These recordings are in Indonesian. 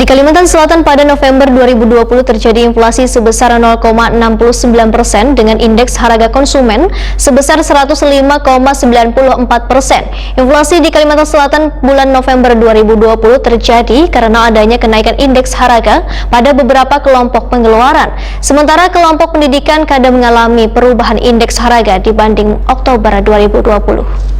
Kalimantan Selatan pada November 2020 terjadi inflasi sebesar 0,69% dengan indeks harga konsumen sebesar 105,94%. Inflasi di Kalimantan Selatan bulan November 2020 terjadi karena adanya kenaikan indeks harga pada beberapa kelompok pengeluaran. Sementara kelompok pendidikan kadang mengalami perubahan indeks harga dibanding Oktober 2020.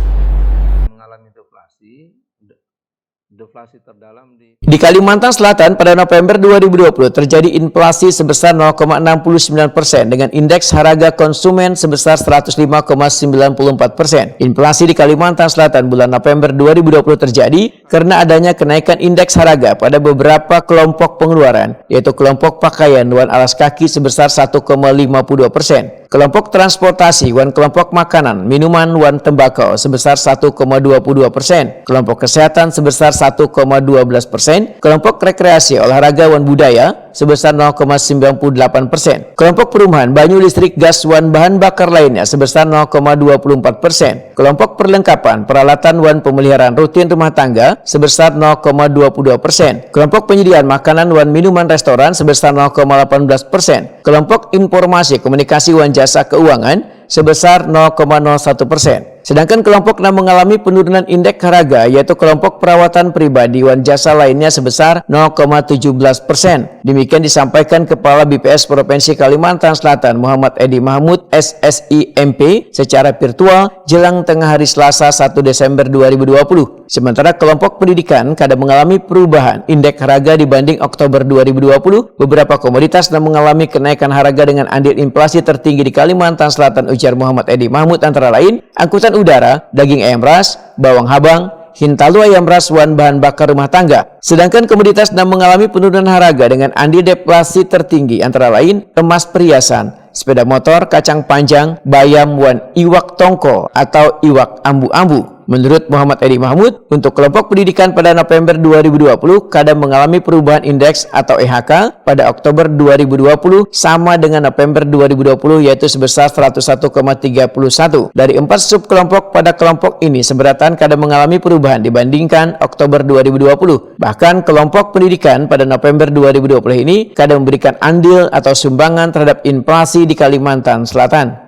Deflasi terdalam di Kalimantan Selatan pada November 2020 terjadi inflasi sebesar 0,69% dengan indeks harga konsumen sebesar 105,94%. Inflasi di Kalimantan Selatan bulan November 2020 terjadi karena adanya kenaikan indeks harga pada beberapa kelompok pengeluaran, yaitu kelompok pakaian wan alas kaki sebesar 1,52%, kelompok transportasi wan kelompok makanan, minuman wan tembakau sebesar 1,22%, kelompok kesehatan sebesar 1,12%, kelompok rekreasi olahraga wan budaya sebesar 0,98%, kelompok perumahan banyu listrik gas wan bahan bakar lainnya sebesar 0,24%, kelompok perlengkapan peralatan wan pemeliharaan rutin rumah tangga sebesar 0,22%, kelompok penyediaan makanan wan minuman restoran sebesar 0,18%, kelompok informasi komunikasi wan jasa keuangan sebesar 0,01%. Sedangkan kelompok yang mengalami penurunan indeks harga yaitu kelompok perawatan pribadi wan jasa lainnya sebesar 0,17%. Demikian disampaikan Kepala BPS Provinsi Kalimantan Selatan Muhammad Edi Mahmud SSIMP secara virtual jelang tengah hari Selasa 1 Desember 2020. Sementara kelompok pendidikan kadang mengalami perubahan indeks harga dibanding Oktober 2020. Beberapa komoditas yang mengalami kenaikan harga dengan andil inflasi tertinggi di Kalimantan Selatan, ujar Muhammad Edi Mahmud, antara lain angkutan udara, daging ayam ras, bawang habang, hintalu ayam ras wan bahan bakar rumah tangga. Sedangkan komoditas yang mengalami penurunan harga dengan andil deflasi tertinggi antara lain emas perhiasan, sepeda motor, kacang panjang, bayam wan iwak tongkol atau iwak ambu-ambu. Menurut Muhammad Edi Mahmud, untuk kelompok pendidikan pada November 2020 kadang mengalami perubahan indeks atau EHK pada Oktober 2020 sama dengan November 2020 yaitu sebesar 101,31. Dari 4 subkelompok pada kelompok ini seberatan kadang mengalami perubahan dibandingkan Oktober 2020. Bahkan kelompok pendidikan pada November 2020 ini kadang memberikan andil atau sumbangan terhadap inflasi di Kalimantan Selatan.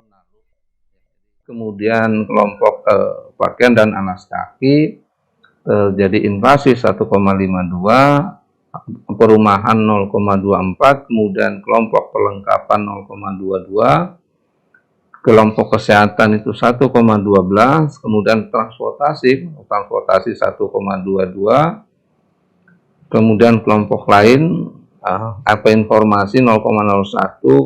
Kemudian kelompok pakaian dan alas kaki terjadi inflasi 1,52, perumahan 0,24, kemudian kelompok perlengkapan 0,22, kelompok kesehatan itu 1,12, kemudian transportasi 1,22, kemudian kelompok lain informasi 0,01,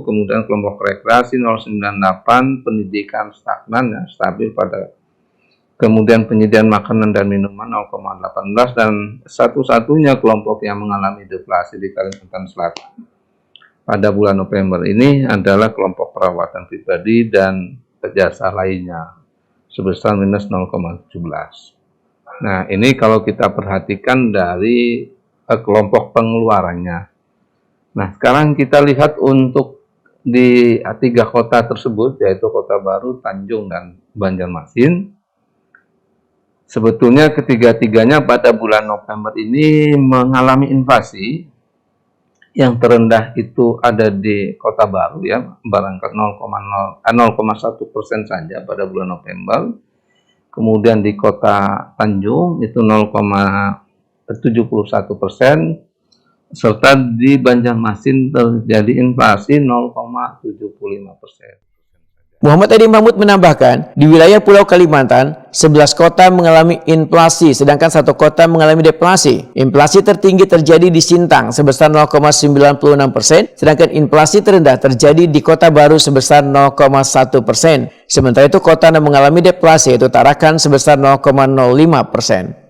kemudian kelompok rekreasi 0,98, pendidikan stagnan ya, stabil pada, kemudian penyediaan makanan dan minuman 0,18, dan satu-satunya kelompok yang mengalami deflasi di Kalimantan Selatan pada bulan November ini adalah kelompok perawatan pribadi dan jasa lainnya sebesar minus 0,17. Nah, ini kalau kita perhatikan dari kelompok pengeluarannya. Nah, sekarang kita lihat untuk di 3 kota tersebut, yaitu Kota Baru, Tanjung, dan Banjarmasin. Sebetulnya ketiga-tiganya pada bulan November ini mengalami inflasi. Yang terendah itu ada di Kota Baru ya, barangkali 0,1% saja pada bulan November. Kemudian di Kota Tanjung itu 0,71%. Serta di Banjarmasin terjadi inflasi 0,75%. Muhammad Edi Mahmud menambahkan, di wilayah Pulau Kalimantan, 11 kota mengalami inflasi, sedangkan 1 kota mengalami deflasi. Inflasi tertinggi terjadi di Sintang sebesar 0,96%, sedangkan inflasi terendah terjadi di Kota Baru sebesar 0,1%. Sementara itu kota yang mengalami deflasi yaitu Tarakan sebesar 0,05%.